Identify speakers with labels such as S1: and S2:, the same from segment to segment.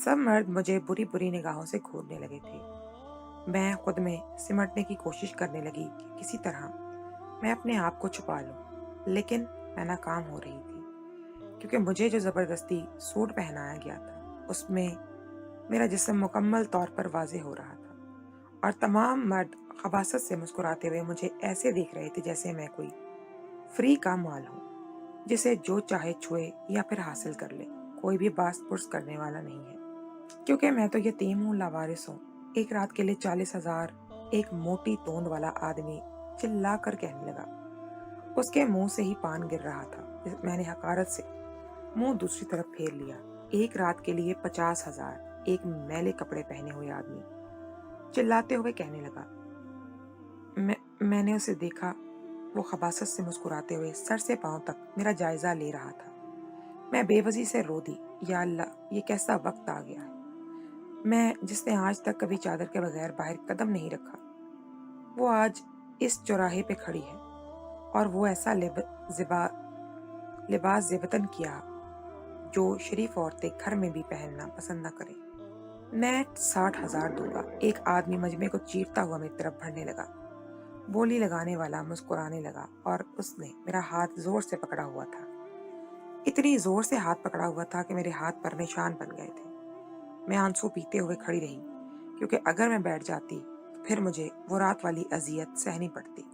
S1: सब मर्द मुझे बुरी बुरी निगाहों से घूरने लगे थे। मैं खुद में सिमटने की कोशिश करने लगी कि किसी तरह मैं अपने आप को छुपा लूं, लेकिन मैं नाकाम हो रही थी क्योंकि मुझे जो जबरदस्ती सूट पहनाया गया था उसमें मेरा जिस्म मुकम्मल तौर पर वाज़ेह हो रहा था और तमाम मर्द खबासत से मुस्कुराते हुए मुझे ऐसे देख रहे थे जैसे मैं कोई फ्री का माल हूँ जिसे जो चाहे छुए या फिर हासिल कर ले। कोई भी बास पुर्स करने वाला नहीं है क्योंकि मैं तो यतीम हूँ, लावारिस हूँ। एक रात के लिए 40,000, एक मोटी तोंद वाला आदमी चिल्ला कर कहने लगा। उसके मुंह से ही पान गिर रहा था। मैंने हकारत से मुंह दूसरी तरफ फेर लिया। एक रात के लिए 50,000, एक मैले कपड़े पहने हुए आदमी चिल्लाते हुए कहने लगा। मैंने उसे देखा। वो खबासत से मुस्कुराते हुए सर से पांव तक मेरा जायजा ले रहा था। मैं बेवजह से रो दी। या अल्लाह, ये कैसा वक्त आ गया है। मैं जिसने आज तक कभी चादर के बगैर बाहर कदम नहीं रखा, वो आज इस चौराहे पे खड़ी है और वो ऐसा लिबास ज़ेबतन किया जो शरीफ औरतें घर में भी पहनना पसंद न करें। मैं 60,000 दूंगा। एक आदमी मजमे को चीरता हुआ मेरी तरफ बढ़ने लगा। बोली लगाने वाला मुस्कुराने लगा और उसने मेरा हाथ जोर से पकड़ा हुआ था। इतनी जोर से हाथ पकड़ा हुआ था कि मेरे हाथ पर निशान बन गए थे। मैं आंसू पीते हुए खड़ी रही क्योंकि अगर मैं बैठ जाती तो फिर मुझे वो रात वाली अजियत सहनी पड़ती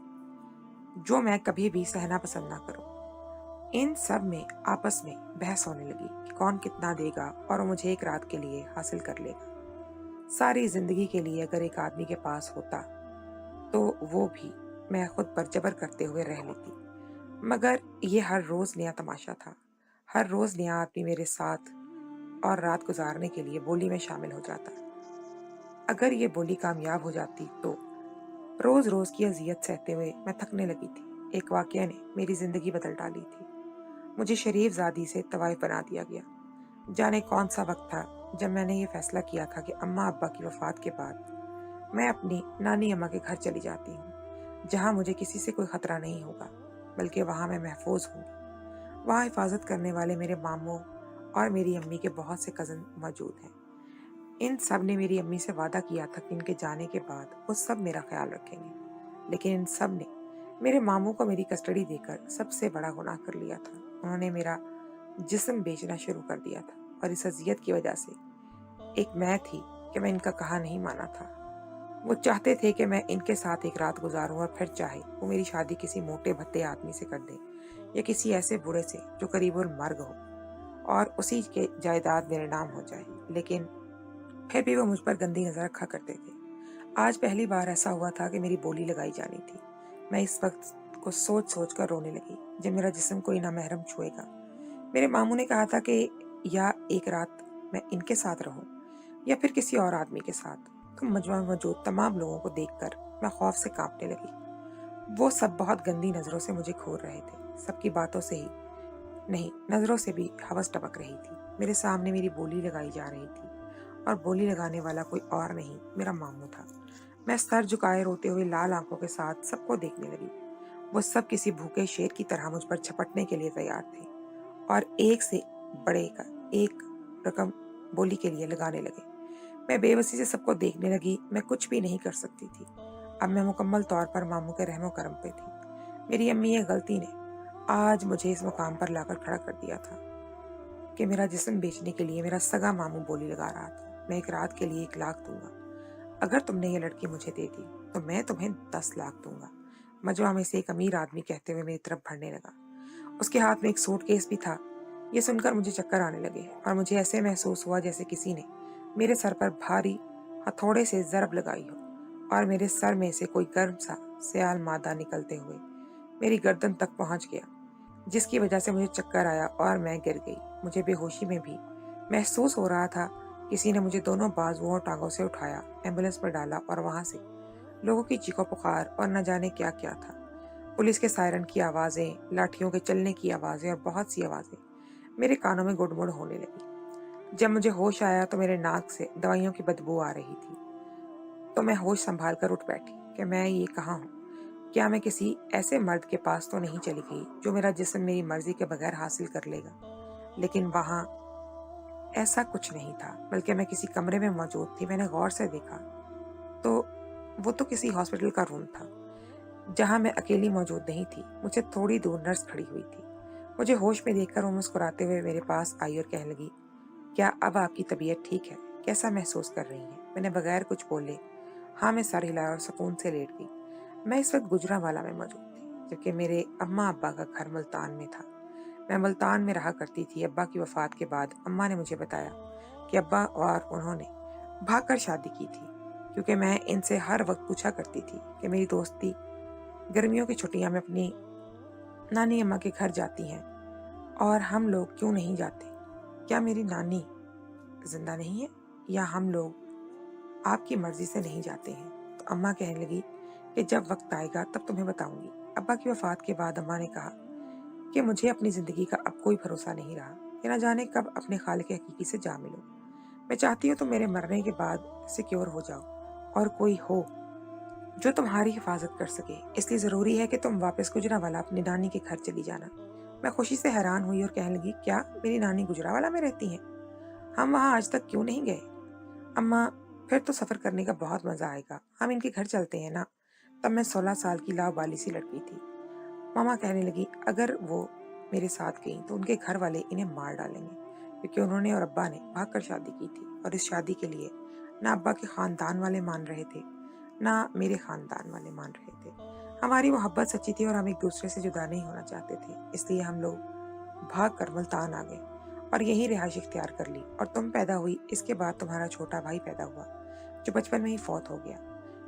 S1: जो मैं कभी भी सहना पसंद ना करूं। इन सब में आपस में बहस होने लगी कि कौन कितना देगा और वो मुझे एक रात के लिए हासिल कर लेगा। सारी जिंदगी के लिए अगर एक आदमी के पास होता तो वो भी मैं खुद पर जबर करते हुए रह लेती, मगर ये हर रोज नया तमाशा था। हर रोज नया आदमी मेरे साथ और रात गुजारने के लिए बोली में शामिल हो जाता। अगर ये बोली कामयाब हो जाती तो रोज रोज की अजियत सहते हुए मैं थकने लगी थी। एक वाकया ने मेरी जिंदगी बदल डाली थी। मुझे शरीफ जादी से तवाइफ बना दिया गया। जाने कौन सा वक्त था जब मैंने ये फैसला किया था कि अम्मा अब्बा की वफात के बाद मैं अपनी नानी अम्मा के घर चली जाती हूँ, जहाँ मुझे किसी से कोई खतरा नहीं होगा, बल्कि वहाँ मैं महफूज हूँगी। वहाँ हिफाजत करने वाले मेरे मामू और मेरी अम्मी के बहुत से कज़न मौजूद हैं। इन सब ने मेरी अम्मी से वादा किया था कि इनके जाने के बाद वो सब मेरा ख्याल रखेंगे, लेकिन इन सब ने मेरे मामू को मेरी कस्टडी देकर सबसे बड़ा गुनाह कर लिया था। उन्होंने मेरा जिस्म बेचना शुरू कर दिया था और इस अजियत की वजह से एक मैं थी कि मैं इनका कहा नहीं माना था। वो चाहते थे कि मैं इनके साथ एक रात गुजारूं और फिर चाहे वो मेरी शादी किसी मोटे भत्ते आदमी से कर दे या किसी ऐसे बूढ़े से जो करीबुल मर्ग हो और उसी के जायदाद मेरे नाम हो जाए, लेकिन फिर भी वो मुझ पर गंदी नजर रखा करते थे। आज पहली बार ऐसा हुआ था कि मेरी बोली लगाई जानी थी। मैं इस वक्त को सोच सोच कर रोने लगी जब मेरा जिस्म कोई नामहरम छुएगा। मेरे मामू ने कहा था कि या एक रात मैं इनके साथ रहूं या फिर किसी और आदमी के साथ। तो मजमा में मौजूद तमाम लोगों को देखकर मैं खौफ से कांपने लगी। वो सब बहुत गंदी नजरों से मुझे घूर रहे थे। सबकी बातों से ही नहीं, नजरों से भी हवस टपक रही थी। मेरे सामने मेरी बोली लगाई जा रही थी और बोली लगाने वाला कोई और नहीं, मेरा मामू था। मैं सर झुकाए रोते हुए लाल आंखों के साथ सबको देखने लगी। वो सब किसी भूखे शेर की तरह मुझ पर झपटने के लिए तैयार थे और एक से बड़े का एक रकम बोली के लिए लगाने लगे। मैं बेबसी से सबको देखने लगी। मैं कुछ भी नहीं कर सकती थी। अब मैं मुकम्मल तौर पर मामू के रहमो करम पे थी। मेरी अम्मी ये गलती ने आज मुझे इस मुकाम पर लाकर खड़ा कर दिया था कि मेरा जिस्म बेचने के लिए मेरा सगा मामू बोली लगा रहा था। मैं एक रात के लिए 1 लाख दूंगा। अगर तुमने ये लड़की मुझे दे दी तो मैं तुम्हें 10 लाख दूंगा। मजवा में से एक अमीर आदमी कहते हुए मेरी तरफ बढ़ने लगा। उसके हाथ में एक सूटकेस भी था। ये सुनकर मुझे चक्कर आने लगे और मुझे ऐसे महसूस हुआ जैसे किसी ने मेरे सर पर भारी हथौड़े से जरब लगाई हो और मेरे सर में से कोई गर्म सा सियाल मादा निकलते हुए मेरी गर्दन तक पहुंच गया, जिसकी वजह से मुझे चक्कर आया और मैं गिर गई। मुझे बेहोशी में भी महसूस हो रहा था। किसी ने मुझे दोनों बाजुओं और टांगों से उठाया, एम्बुलेंस पर डाला और वहां से लोगों की चीखों पुकार और न जाने क्या क्या था। पुलिस के सायरन की आवाजें, लाठियों के चलने की आवाजें और बहुत सी आवाजें मेरे कानों में गुड़मुड़ होने लगी। जब मुझे होश आया तो मेरे नाक से दवाइयों की बदबू आ रही थी। तो मैं होश संभाल कर उठ बैठी कि मैं ये कहाँ हूँ। क्या मैं किसी ऐसे मर्द के पास तो नहीं चली गई जो मेरा जिस्म मेरी मर्जी के बगैर हासिल कर लेगा। लेकिन वहां ऐसा कुछ नहीं था, बल्कि मैं किसी कमरे में मौजूद थी। मैंने गौर से देखा तो वो तो किसी हॉस्पिटल का रूम था, जहाँ मैं अकेली मौजूद नहीं थी। मुझसे थोड़ी दूर नर्स खड़ी हुई थी। मुझे होश में देखकर वो मुस्कुराते हुए मेरे पास आई और कहने लगी, क्या अब आपकी तबीयत ठीक है? कैसा महसूस कर रही हैं? मैंने बगैर कुछ बोले हाँ में सर हिलाया और सुकून से लेट गई। मैं इस वक्त गुजरांवाला में मौजूद थी, जबकि मेरे अम्मा अब्बा का घर मुल्तान में था। मैं मुल्तान में रहा करती थी। अब्बा की वफात के बाद अम्मा ने मुझे बताया कि अब्बा और उन्होंने भागकर शादी की थी, क्योंकि मैं इनसे हर वक्त पूछा करती थी कि मेरी दोस्ती गर्मियों की छुट्टियां में अपनी नानी अम्मा के घर जाती हैं और हम लोग क्यों नहीं जाते? क्या मेरी नानी जिंदा नहीं है, या हम लोग आपकी मर्जी से नहीं जाते हैं? तो अम्मा कहने लगी कि जब वक्त आएगा तब तुम्हें बताऊंगी। अब्बा की वफात के बाद अम्मा ने कहा कि मुझे अपनी जिंदगी का अब कोई भरोसा नहीं रहा, कि न जाने कब अपने खालिक हकीकी से जा मिलूं। मैं चाहती हूँ तुम मेरे मरने के बाद सिक्योर हो जाओ और कोई हो जो तुम्हारी हिफाजत कर सके। इसलिए जरूरी है कि तुम वापस गुजरांवाला अपनी नानी के घर चली जाना। मैं खुशी से हैरान हुई और कहने लगी, क्या मेरी नानी गुजरांवाला में रहती हैं? हम वहाँ आज तक क्यों नहीं गए? अम्मा, फिर तो सफर करने का बहुत मजा आएगा। हम इनके घर चलते हैं ना। तब मैं 16 साल की लावालिसी सी लड़की थी। मामा कहने लगी, अगर वो मेरे साथ गई तो उनके घर वाले इन्हें मार डालेंगे, क्योंकि उन्होंने और अब्बा ने भागकर शादी की थी, और इस शादी के लिए ना अब्बा के खानदान वाले मान रहे थे, ना मेरे खानदान वाले मान रहे थे। हमारी मोहब्बत सच्ची थी और हम एक दूसरे से जुदा नहीं होना चाहते थे। इसलिए हम लोग भाग कर मुल्तान आ गए और यही रिहाइश इख्तियार कर ली। और तुम पैदा हुई, इसके बाद तुम्हारा छोटा भाई पैदा हुआ, जो बचपन में ही फौत हो गया।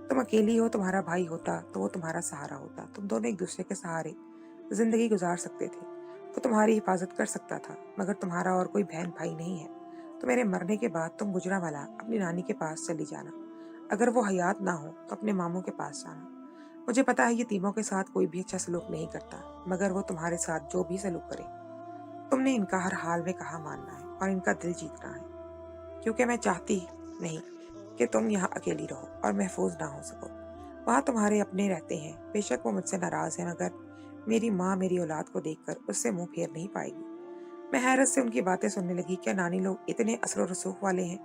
S1: तुम अकेली हो, तुम्हारा भाई होता तो वो तुम्हारा सहारा होता। तुम दोनों एक दूसरे के सहारे जिंदगी गुजार सकते थे। वो तुम्हारी हिफाजत कर सकता था, मगर तुम्हारा और कोई बहन भाई नहीं है। तो मेरे मरने के बाद तुम गुजरांवाला अपनी नानी के पास चली जाना। अगर वो हयात ना हो तो अपने मामू के पास जाना। मुझे पता है ये तीमों के साथ कोई भी अच्छा सलूक नहीं करता, मगर वो तुम्हारे साथ जो भी सलूक करे, तुमने इनका हर हाल में कहा मानना है और इनका दिल जीतना है, क्योंकि मैं चाहती नहीं कि तुम यहाँ अकेली रहो और महफूज ना हो सको। वहाँ तुम्हारे अपने रहते हैं, बेशक वो मुझसे नाराज है, मगर मेरी माँ मेरी औलाद को देखकर उससे मुंह फेर नहीं पाएगी। मैं हैरत से उनकी बातें सुनने लगी। क्या नानी लोग इतने असर और रसूख वाले हैं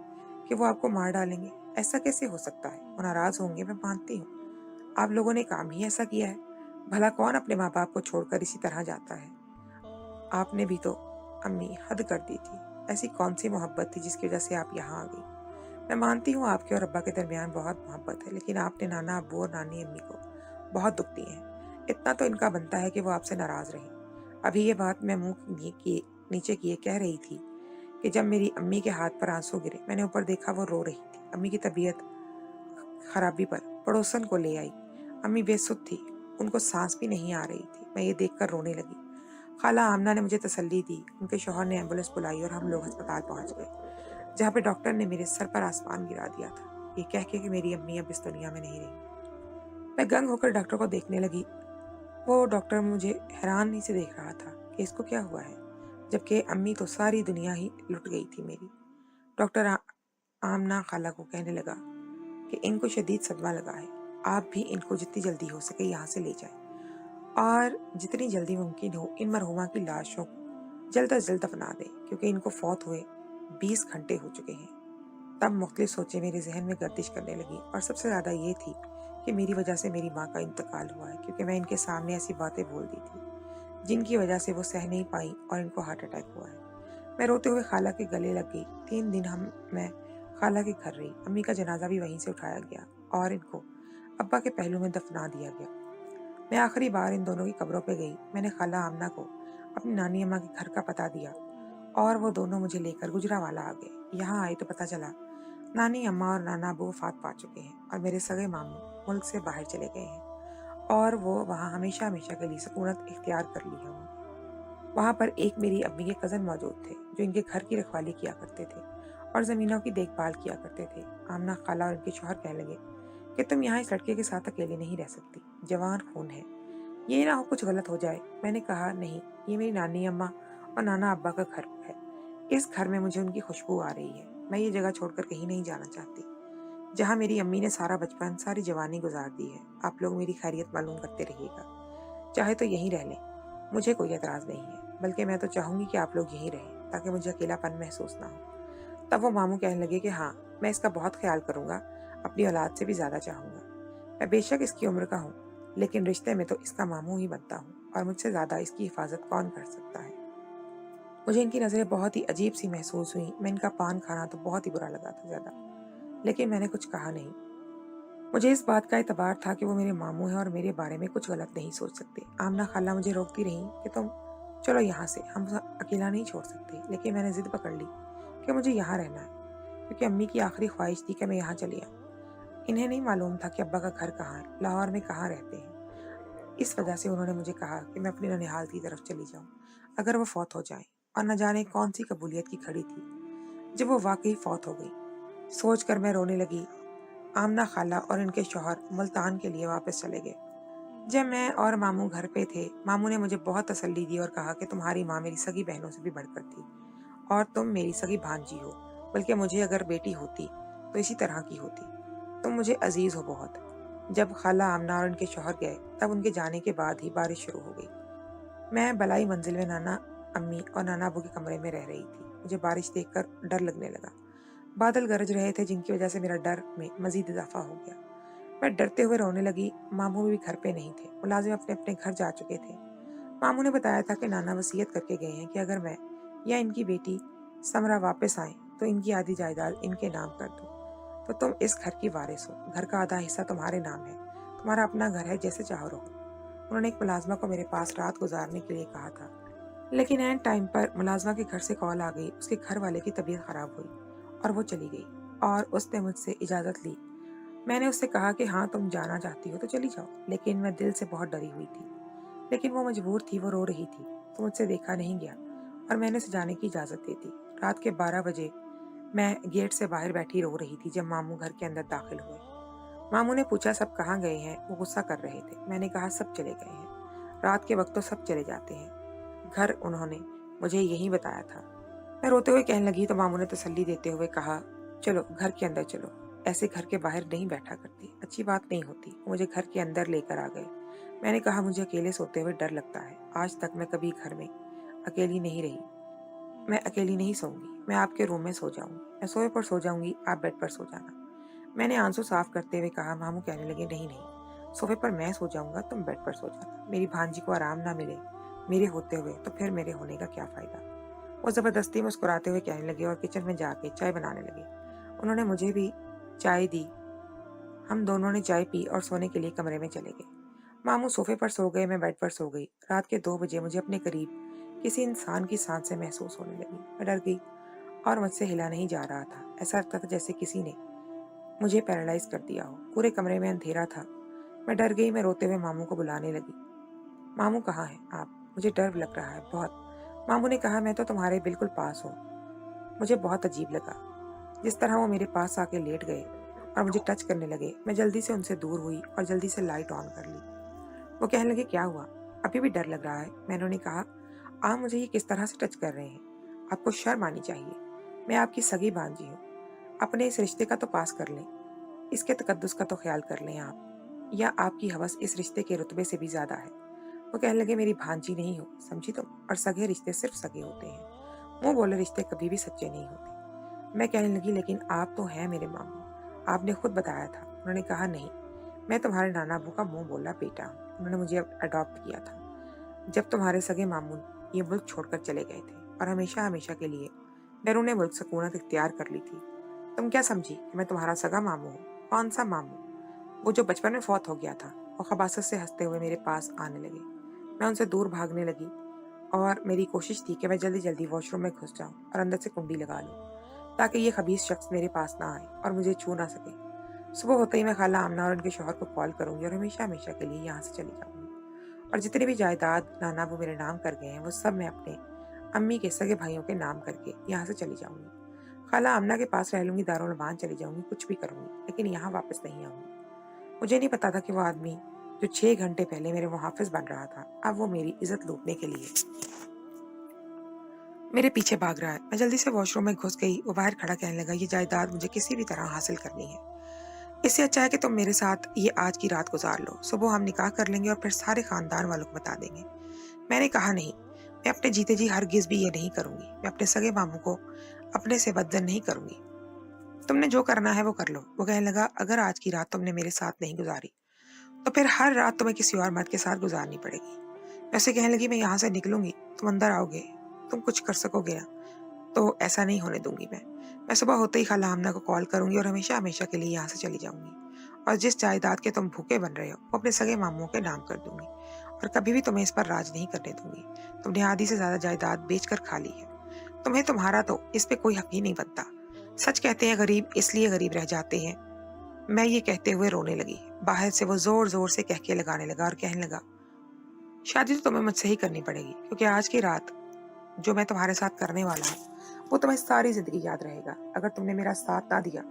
S1: कि वो आपको मार डालेंगे? ऐसा कैसे हो सकता है? वो नाराज होंगे, मैं मानती हूँ। आप लोगों ने काम ही ऐसा किया है। भला कौन अपने माँ बाप को छोड़कर इसी तरह जाता है? आपने भी तो अम्मी हद कर दी थी। ऐसी कौन सी मोहब्बत थी जिसकी वजह से आप यहाँ आ गई? मैं मानती हूँ आपके और अब्बा के दरमियान बहुत मोहब्बत है, लेकिन आपने नाना अब्बू और नानी अम्मी को बहुत दुख दिए हैं। इतना तो इनका बनता है कि वो आपसे नाराज रहे। अभी ये बात मैं मुंह किए नीचे किए कह रही थी कि जब मेरी अम्मी के हाथ पर आंसू गिरे, मैंने ऊपर देखा वो रो रही थी। अम्मी की तबीयत खराबी पर पड़ोसन को ले आई। अम्मी बेसुध थी, उनको सांस भी नहीं आ रही थी। मैं ये देखकर रोने लगी। खाला आमना ने मुझे तसल्ली दी। उनके शौहर ने एम्बुलेंस बुलाई और हम लोग अस्पताल पहुंच गए, जहाँ पे डॉक्टर ने मेरे सर पर आसमान गिरा दिया था, ये कह के कि मेरी अम्मी अब इस दुनिया में नहीं रही। मैं गंग होकर डॉक्टर को देखने लगी। वो डॉक्टर मुझे हैरानी से देख रहा था कि इसको क्या हुआ है, जबकि अम्मी तो सारी दुनिया ही लुट गई थी मेरी। डॉक्टर आमना खाला को कहने लगा कि इनको शदीद सदमा लगा है। आप भी इनको जितनी जल्दी हो सके यहाँ से ले जाएं और जितनी जल्दी मुमकिन हो इन मरहुमा की लाशों को जल्द अज जल्द दफना दें, क्योंकि इनको फौत हुए 20 घंटे हो चुके हैं। तब मुख्तलिफ सोचें मेरे जहन में गर्दिश करने लगी, और सबसे ज़्यादा ये थी कि मेरी वजह से मेरी माँ का इंतकाल हुआ है, क्योंकि मैं इनके सामने ऐसी बातें बोल दी थी जिनकी वजह से वो सह नहीं पाई और इनको हार्ट अटैक हुआ है। मैं रोते हुए खाला के गले लग गई। 3 दिन मैं खाला के घर रही। अम्मी का जनाजा भी वहीं से उठाया गया और इनको अब्बा के पहलू में दफना दिया गया। मैं आखिरी बार इन दोनों की कब्रों पे गई। मैंने खाला आमना को अपनी नानी अम्मा के घर का पता दिया और वो दोनों मुझे लेकर गुजरांवाला आ गए। यहाँ आए तो पता चला नानी अम्मा और नाना अबू वफात पा चुके हैं और मेरे सगे मामू मुल्क से बाहर चले गए हैं, और वो वहाँ हमेशा हमेशा के लिए सकूनत इख्तियार कर ली है। वहाँ पर एक मेरी अम्मी के कज़न मौजूद थे जो इनके घर की रखवाली किया करते थे और ज़मीनों की देखभाल किया करते थे। आमना खाला और इनके शौहर कहने लगे कि तुम यहाँ इस लड़के के साथ अकेले नहीं रह सकती, जवान खून है, ये ना हो कुछ गलत हो जाए। मैंने कहा, नहीं, ये मेरी नानी अम्मा और नाना अब्बा का घर है। इस घर में मुझे उनकी खुशबू आ रही है। मैं ये जगह छोड़कर कहीं नहीं जाना चाहती, जहाँ मेरी अम्मी ने सारा बचपन सारी जवानी गुजार दी है। आप लोग मेरी खैरियत मालूम करते रहिएगा, चाहे तो यहीं रह लें, मुझे कोई एतराज़ नहीं है। बल्कि मैं तो चाहूँगी कि आप लोग यहीं रहें, ताकि मुझे अकेलापन महसूस ना हो। तब वो मामू कहने लगे कि हाँ, मैं इसका बहुत ख्याल करूंगा, अपनी औलाद से भी ज्यादा चाहूंगा। मैं बेशक इसकी उम्र का हूँ, लेकिन रिश्ते में तो इसका मामू ही बनता हूँ, और मुझसे ज्यादा इसकी हिफाजत कौन कर सकता है। मुझे इनकी नजरें बहुत ही अजीब सी महसूस हुई। मैं इनका पान खाना तो बहुत ही बुरा लगा था ज्यादा, लेकिन मैंने कुछ कहा नहीं। मुझे इस बात का एतबार था कि वो मेरे मामू हैं और मेरे बारे में कुछ गलत नहीं सोच सकते। आमना खाला मुझे रोकती रही कि तुम चलो यहाँ से, हम अकेला नहीं छोड़ सकते, लेकिन मैंने जिद पकड़ ली कि मुझे यहाँ रहना है, क्योंकि अम्मी की आखिरी ख्वाहिश थी कि मैं यहाँ चली आऊँ। इन्हें नहीं मालूम था कि अब्बा का घर कहाँ है, लाहौर में कहाँ रहते हैं। इस वजह से उन्होंने मुझे कहा कि मैं अपनी ननिहाल की तरफ चली जाऊँ अगर वो फौत हो जाए, और न जाने कौन सी कबूलियत की खड़ी थी जब वो वाकई फौत हो गई। सोच कर मैं रोने लगी। आमना खाला और इनके शौहर मुल्तान के लिए वापस चले गए। जब मैं और मामू घर पे थे, मामू ने मुझे बहुत तसल्ली दी और कहा कि तुम्हारी माँ मेरी सगी बहनों से भी बढ़कर थी, और तुम मेरी सगी भांजी हो, बल्कि मुझे अगर बेटी होती तो इसी तरह की होती। तुम मुझे अजीज हो बहुत। जब खाला आमना और इनके शौहर गए, तब उनके जाने के बाद ही बारिश शुरू हो गई। मैं बलाई मंजिल में नाना अम्मी और नाना अबू के कमरे में रह रही थी। मुझे बारिश देखकर डर लगने लगा। बादल गरज रहे थे, जिनकी वजह से मेरा डर में मजीद इजाफा हो गया। मैं डरते हुए रोने लगी। मामू भी घर पे नहीं थे, मुलाजिम अपने अपने घर जा चुके थे। मामू ने बताया था कि नाना वसीयत करके गए हैं कि अगर मैं या इनकी बेटी समरा वापस आए तो इनकी आधी जायदाद इनके नाम कर दो, तो तुम इस घर की वारिस हो। घर का आधा हिस्सा तुम्हारे नाम है, तुम्हारा अपना घर है, जैसे चाहो रहो। उन्होंने एक मुलाजमा को मेरे पास रात गुजारने के लिए कहा था, लेकिन एन टाइम पर मुलाजमा के घर से कॉल आ गई। उसके घर वाले की तबीयत खराब हुई और वो चली गई, और उसने मुझसे इजाजत ली। मैंने उससे कहा कि हाँ, तुम जाना चाहती हो तो चली जाओ, लेकिन मैं दिल से बहुत डरी हुई थी। लेकिन वो मजबूर थी, वो रो रही थी, तो मुझसे देखा नहीं गया और मैंने उसे जाने की इजाजत दे दी। रात के 12 बजे मैं गेट से बाहर बैठी रो रही थी जब मामू घर के अंदर दाखिल हुए। मामू ने पूछा सब कहाँ गए हैं। वो गुस्सा कर रहे थे। मैंने कहा सब चले गए हैं, रात के वक्त तो सब चले जाते हैं, घर उन्होंने मुझे यही बताया था। मैं रोते हुए कहने लगी तो मामू ने तसल्ली देते हुए कहा, चलो घर के अंदर चलो, ऐसे घर के बाहर नहीं बैठा करती, अच्छी बात नहीं होती। वो मुझे घर के अंदर लेकर आ गए। मैंने कहा मुझे अकेले सोते हुए डर लगता है, आज तक मैं कभी घर में अकेली नहीं रही। मैं अकेली नहीं सोऊंगी, मैं आपके रूम में सो जाऊंगी, मैं सोए पर सो जाऊंगी, आप बेड पर सो जाना। मैंने आंसू साफ करते हुए कहा। मामू कहने लगे, नहीं नहीं, सोफे पर मैं सो जाऊंगा, तुम बेड पर सो जाना। मेरी भांजी को आराम ना मिले मेरे होते हुए तो फिर मेरे होने का क्या फायदा। वो जबरदस्ती मुस्कुराते हुए कहने लगे और किचन में जाके चाय बनाने लगे। उन्होंने मुझे भी चाय दी। हम दोनों ने चाय पी और सोने के लिए कमरे में चले गए। मामू सोफे पर सो गए, मैं बेड पर सो गई। रात के 2 बजे मुझे अपने करीब किसी इंसान की सांसें महसूस होने लगी। मैं डर गई और मुझसे हिला नहीं जा रहा था। ऐसा लगता था जैसे किसी ने मुझे पैरालाइज कर दिया हो। पूरे कमरे में अंधेरा था। मैं डर गई। मैं रोते हुए मामू को बुलाने लगी। मामू कहाँ हैं आप? मुझे डर लग रहा है बहुत। मामू ने कहा, मैं तो तुम्हारे बिल्कुल पास हूँ। मुझे बहुत अजीब लगा जिस तरह वो मेरे पास आके लेट गए और मुझे टच करने लगे। मैं जल्दी से उनसे दूर हुई और जल्दी से लाइट ऑन कर ली। वो कहने लगे, क्या हुआ, अभी भी डर लग रहा है? मैंने उन्हें कहा, आप मुझे ये किस तरह से टच कर रहे हैं? आपको शर्म आनी चाहिए। मैं आपकी सगी भांजी हूँ। अपने इस रिश्ते का तो पास कर लें, इसके तकद्दुस का तो ख्याल कर लें आप, या आपकी हवस इस रिश्ते के रुतबे से भी ज्यादा है। वो कहने लगे, मेरी भांजी नहीं हो, समझी तुम, और सगे रिश्ते सिर्फ सगे होते हैं, मुंह बोले रिश्ते कभी भी सच्चे नहीं होते। मैं कहने लगी, लेकिन आप तो हैं मेरे मामू, आपने खुद बताया था। उन्होंने कहा, नहीं, मैं तुम्हारे नाना अबू का मुंह बोला बेटा हूँ। उन्होंने मुझे अडॉप्ट किया था जब तुम्हारे सगे मामू ये मुल्क छोड़कर चले गए थे, और हमेशा हमेशा के लिए बैरून मुल्क सकूनत इख्तियार कर ली थी। तुम क्या समझी कि मैं तुम्हारा सगा मामू हूँ? कौन सा मामू? वो जो बचपन में फौत हो गया था। वो खबासत से हंसते हुए मेरे पास आने लगे। मैं उनसे दूर भागने लगी और मेरी कोशिश थी कि मैं जल्दी जल्दी वॉशरूम में घुस जाऊं और अंदर से कुंडी लगा लूं, ताकि ये खबीस शख्स मेरे पास ना आए और मुझे छू ना सके। सुबह होते ही मैं खाला आमना और उनके शौहर को कॉल करूंगी और हमेशा हमेशा के लिए यहाँ से चली जाऊंगी, और जितनी भी जायदाद नाना वो मेरे नाम कर गए हैं वो सब मैं अपने अम्मी के सगे भाइयों के नाम करके यहाँ से चली जाऊंगी। खाला आमना के पास रह लूंगी, दारुल अरमान चली जाऊंगी, कुछ भी करूंगी, लेकिन यहाँ वापस नहीं आऊंगी। मुझे नहीं पता था कि वो आदमी जो 6 घंटे पहले मेरे मुहाफिज बन रहा था, अब वो मेरी इज्जत लूटने के लिए मेरे पीछे भाग रहा है। मैं जल्दी से वॉशरूम में घुस गई। वो बाहर खड़ा कहने लगा, ये जायदाद मुझे किसी भी तरह हासिल करनी है। इससे अच्छा है कि तुम मेरे साथ ये आज की रात गुजार लो, सुबह हम निकाह कर लेंगे और फिर सारे खानदान वालों को बता देंगे। मैंने कहा, नहीं, मैं अपने जीते जी हरगिज भी ये नहीं करूंगी। मैं अपने सगे मामू को اپنے سے بدزن نہیں کروں گی. تم نے جو کرنا ہے وہ کر لو. وہ کہنے لگا اگر آج کی رات تم نے میرے ساتھ نہیں گزاری تو پھر ہر رات تمہیں کسی اور مرد کے ساتھ گزارنی پڑے گی. میں اسے کہنے لگی میں یہاں سے نکلوں گی، تم اندر آؤ گے، تم کچھ کر سکو گے نا؟ تو ایسا نہیں ہونے دوں گی میں صبح ہوتے ہی خالہ آمنہ کو کال کروں گی اور ہمیشہ ہمیشہ کے لیے یہاں سے چلی جاؤں گی، اور جس جائیداد کے تم بھوکے بن رہے ہو وہ اپنے سگے ماموں کے نام کر دوں گی، اور کبھی بھی تمہیں اس پر راج نہیں کرنے دوں گی. تم نے آدھی سے زیادہ جائیداد بیچ کر کھا لی ہے، تمہیں تمہارا تو اس پہ کوئی حق ہی نہیں بنتا. سچ کہتے ہیں غریب اس لیے غریب رہ جاتے ہیں. میں یہ کہتے ہوئے رونے لگی. باہر سے وہ زور زور سے کہکے لگانے لگا اور کہنے لگا شادی تو تمہیں مجھ سے ہی کرنی پڑے گی، کیونکہ آج کی رات جو میں تمہارے ساتھ کرنے والا ہوں وہ تمہیں ساری زندگی یاد رہے گا. اگر تم نے میرا ساتھ نہ دیا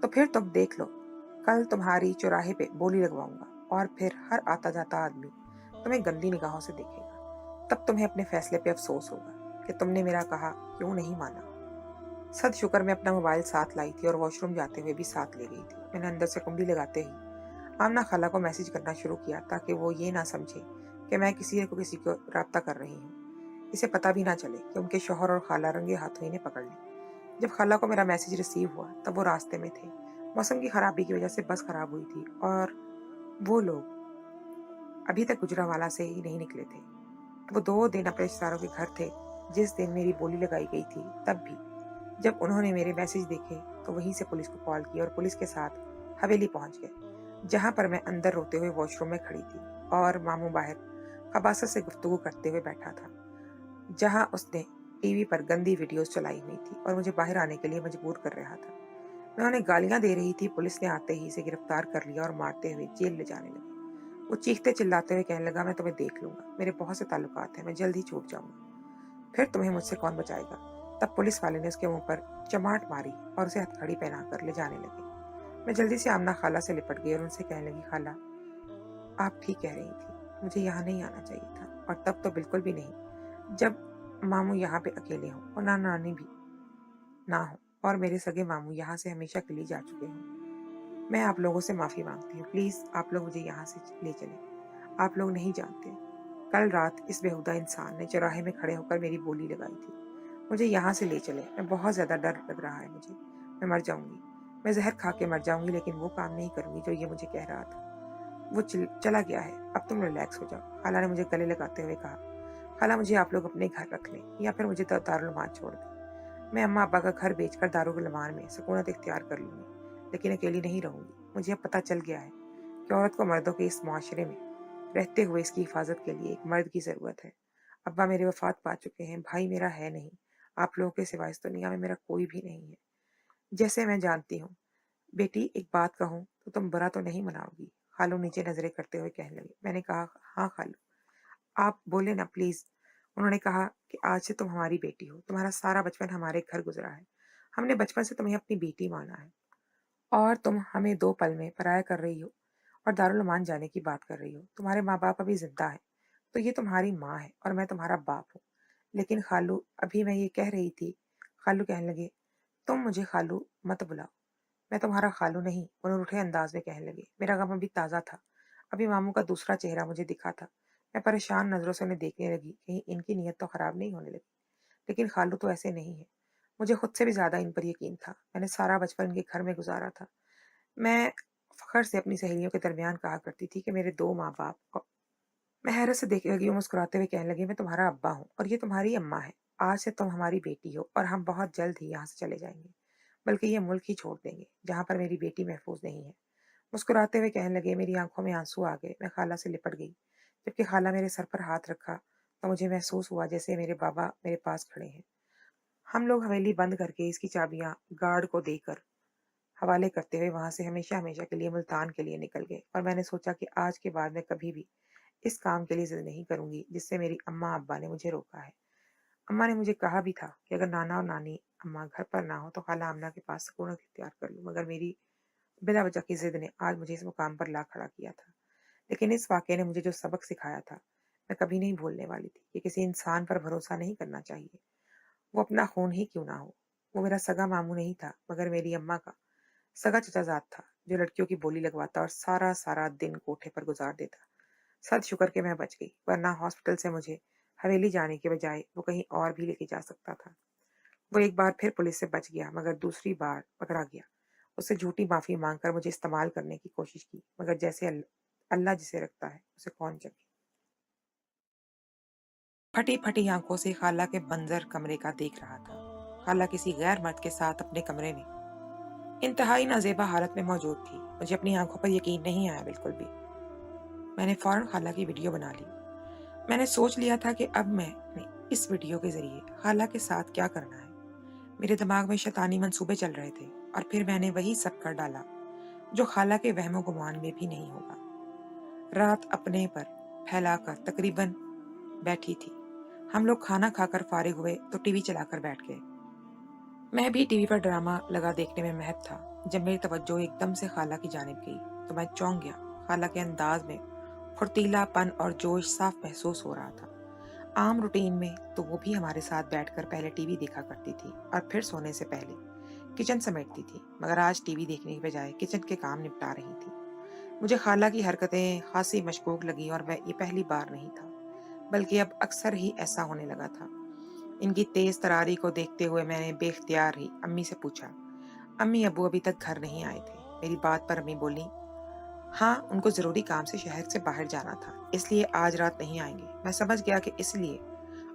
S1: تو پھر تم دیکھ لو، کل تمہاری چوراہے پہ بولی لگواؤں گا اور پھر ہر آتا جاتا آدمی تمہیں گندی نگاہوں سے دیکھے گا. تب تمہیں اپنے فیصلے پہ افسوس ہوگا کہ تم نے میرا کہا کیوں نہیں مانا. صد شکر میں اپنا موبائل ساتھ لائی تھی اور واش روم جاتے ہوئے بھی ساتھ لے گئی تھی. میں نے اندر سے کنڈی لگاتے ہی آمنہ خالہ کو میسج کرنا شروع کیا تاکہ وہ یہ نہ سمجھے کہ میں کسی کو رابطہ کر رہی ہوں. اسے پتہ بھی نہ چلے کہ ان کے شوہر اور خالہ رنگے ہاتھوں انہیں پکڑ لی. جب خالہ کو میرا میسج ریسیو ہوا تب وہ راستے میں تھے. موسم کی خرابی کی وجہ سے بس خراب ہوئی تھی اور وہ لوگ ابھی تک گجرانوالہ سے ہی نہیں نکلے تھے. وہ 2 دن اپنے رشتہ داروں کے گھر تھے. جس دن میری بولی لگائی گئی تھی تب بھی جب انہوں نے میرے میسج دیکھے تو وہیں سے پولیس کو کال کی اور پولیس کے ساتھ حویلی پہنچ گئے، جہاں پر میں اندر روتے ہوئے واش روم میں کھڑی تھی اور ماموں باہر خباثت سے گفتگو کرتے ہوئے بیٹھا تھا، جہاں اس نے ٹی وی پر گندی ویڈیوز چلائی ہوئی تھی اور مجھے باہر آنے کے لیے مجبور کر رہا تھا. میں انہیں گالیاں دے رہی تھی. پولیس نے آتے ہی اسے گرفتار کر لیا اور مارتے ہوئے جیل لے جانے لگے. وہ چیختے چلاتے ہوئے کہنے لگا میں تمہیں دیکھ لوں گا، میرے بہت سے تعلقات ہیں، میں جلد ہی چھوٹ جاؤں گا، پھر تمہیں مجھ سے کون بچائے گا. تب پولیس والے نے اس کے منہ پر چماٹ ماری اور اسے ہتھکڑی پہنا کر لے جانے لگے. میں جلدی سے آمنہ خالہ سے لپٹ گئی اور ان سے کہنے لگی خالہ آپ ٹھیک کہہ رہی تھی، مجھے یہاں نہیں آنا چاہیے تھا، اور تب تو بالکل بھی نہیں جب ماموں یہاں پہ اکیلے ہوں اور نانی بھی نہ ہو اور میرے سگے ماموں یہاں سے ہمیشہ کے لیے جا چکے ہوں. میں آپ لوگوں سے معافی مانگتی ہوں، پلیز آپ لوگ مجھے یہاں سے لے چلیں. آپ لوگ نہیں جانتے کل رات اس بےہودہ انسان نے چوراہے میں کھڑے ہو کر میری بولی لگائی تھی. مجھے یہاں سے لے چلے، میں بہت زیادہ ڈر لگ رہا ہے مجھے، میں مر جاؤں گی، میں زہر کھا کے مر جاؤں گی، لیکن وہ کام نہیں کروں گی جو یہ مجھے کہہ رہا تھا. وہ چلا گیا ہے، اب تم ریلیکس ہو جاؤ. خالہ نے مجھے گلے لگاتے ہوئے کہا خالہ مجھے آپ لوگ اپنے گھر رکھ لیں یا پھر مجھے دارالعلومان چھوڑ دیں. میں اماں ابا کا گھر بیچ کر دارالعلومان میں سکونت اختیار کر لوں گی، لیکن اکیلی نہیں رہوں گی. مجھے اب پتہ چل گیا ہے کہ عورت کو مردوں کے اس معاشرے میں رہتے ہوئے اس کی حفاظت کے لیے ایک مرد کی ضرورت ہے. ابا میرے وفات پا چکے ہیں، بھائی میرا ہے نہیں، آپ لوگوں کے سوائے اس دنیا میں میرا کوئی بھی نہیں ہے. جیسے میں جانتی ہوں. بیٹی ایک بات کہوں تو تم برا تو نہیں مناؤ گی؟ خالو نیچے نظریں کرتے ہوئے کہنے لگی. میں نے کہا ہاں خالو آپ بولے نا پلیز. انہوں نے کہا کہ آج سے تم ہماری بیٹی ہو، تمہارا سارا بچپن ہمارے گھر گزرا ہے، ہم نے بچپن سے تمہیں اپنی بیٹی مانا ہے، اور تم ہمیں 2 پل میں پرایا کر رہی ہو اور دارالعلومان جانے کی بات کر رہی ہو. تمہارے ماں باپ ابھی زندہ ہیں تو یہ تمہاری ماں ہے اور میں تمہارا باپ ہوں. لیکن خالو ابھی میں یہ کہہ رہی تھی. خالو کہنے لگے تم مجھے خالو مت بلاؤ، میں تمہارا خالو نہیں. انہوں روٹھے انداز میں کہنے لگے. میرا غم ابھی تازہ تھا، ابھی ماموں کا دوسرا چہرہ مجھے دکھا تھا. میں پریشان نظروں سے انہیں دیکھنے لگی، کہیں ان کی نیت تو خراب نہیں ہونے لگی. لیکن خالو تو ایسے نہیں ہے. مجھے خود سے بھی زیادہ ان پر یقین تھا. میں نے سارا بچپن ان کے گھر میں گزارا تھا. میں فخر سے اپنی سہیلیوں کے درمیان کہا کرتی تھی کہ میرے 2 ماں باپ. میں حیرت سے دیکھنے لگی. وہ مسکراتے ہوئے کہنے لگے میں تمہارا ابا ہوں اور یہ تمہاری اماں ہے. آج سے تم ہماری بیٹی ہو اور ہم بہت جلد ہی یہاں سے چلے جائیں گے، بلکہ یہ ملک ہی چھوڑ دیں گے جہاں پر میری بیٹی محفوظ نہیں ہے. مسکراتے ہوئے کہنے لگے. میری آنکھوں میں آنسو آ گئے. میں خالہ سے لپٹ گئی. جبکہ خالہ میرے سر پر ہاتھ رکھا تو مجھے محسوس ہوا جیسے میرے بابا میرے پاس کھڑے ہیں. ہم لوگ حویلی بند کر کے اس کی چابیاں گارڈ کو دے کر حوالے کرتے ہوئے وہاں سے ہمیشہ ہمیشہ کے لیے ملتان کے لیے نکل گئے. اور میں نے سوچا کہ آج کے بعد میں کبھی بھی اس کام کے لیے ضد نہیں کروں گی جس سے میری اماں ابا نے مجھے روکا ہے. اماں نے مجھے کہا بھی تھا کہ اگر نانا اور نانی اماں گھر پر نہ ہو تو خالہ آمنہ کے پاس سکونت اختیار کر لوں، مگر میری بلا وجہ کی ضد نے آج مجھے اس مقام پر لا کھڑا کیا تھا. لیکن اس واقعے نے مجھے جو سبق سکھایا تھا میں کبھی نہیں بھولنے والی تھی کہ کسی انسان پر بھروسہ نہیں کرنا چاہیے، وہ اپنا خون ہی کیوں نہ ہو. وہ میرا سگا ماموں نہیں تھا مگر میری اماں کا سگا چچا زاد تھا جو لڑکیوں کی بولی لگواتا اور سارا سارا دن کوٹھے پر گزار دیتا. صد شکر کہ میں بچ گئی، ورنہ ہاسپٹل سے مجھے حویلی جانے کے بجائے وہ کہیں اور بھی لے کے جا سکتا تھا. वो एक बार फिर पुलिस से बच गया, मगर दूसरी बार पकड़ा गया। उससे झूठी माफी मांगकर मुझे इस्तेमाल करने की कोशिश की, मगर जैसे अल्लाह जिसे रखता है उसे कौन जगे। फटी फटी आंखों से खाला के बंजर कमरे का देख रहा था। खाला किसी गैर मर्द के साथ अपने कमरे में इंतहाई नाजेबा हालत में मौजूद थी। मुझे अपनी आंखों पर यकीन नहीं आया बिल्कुल भी। मैंने फौरन खाला की वीडियो बना ली। मैंने सोच लिया था कि अब मैंने इस वीडियो के जरिए खाला के साथ क्या करना है। मेरे दिमाग में शैतानी मंसूबे चल रहे थे और फिर मैंने वही सब कर डाला जो खाला के वहमो गुमान में भी नहीं होगा। रात अपने पर फैलाकर तकरीबन बैठी थी। हम लोग खाना खाकर फारिग हुए तो टीवी चलाकर बैठ गए। मैं भी टीवी पर ड्रामा लगा देखने में महव था। जब मेरी तवज्जो एकदम से खाला की जानिब गई तो मैं चौंक गया। खाला के अंदाज में फुर्तीलापन और जोश साफ महसूस हो रहा था। आम रूटीन में तो वो भी हमारे साथ बैठकर पहले टीवी देखा करती थी और फिर सोने से पहले किचन समेटती थी, मगर आज टीवी देखने की बजाय किचन के काम निपटा रही थी। मुझे खाला की हरकतें खासी मशकूक लगी और वह ये पहली बार नहीं था, बल्कि अब अक्सर ही ऐसा होने लगा था। इनकी तेज तरारी को देखते हुए मैंने बेख्तियार ही अम्मी से पूछा, अम्मी अबू अभी तक घर नहीं आए थे? मेरी बात पर अम्मी बोली, हाँ उनको जरूरी काम से शहर से बाहर जाना था, इसलिए आज रात नहीं आएंगे। मैं समझ गया कि इसलिए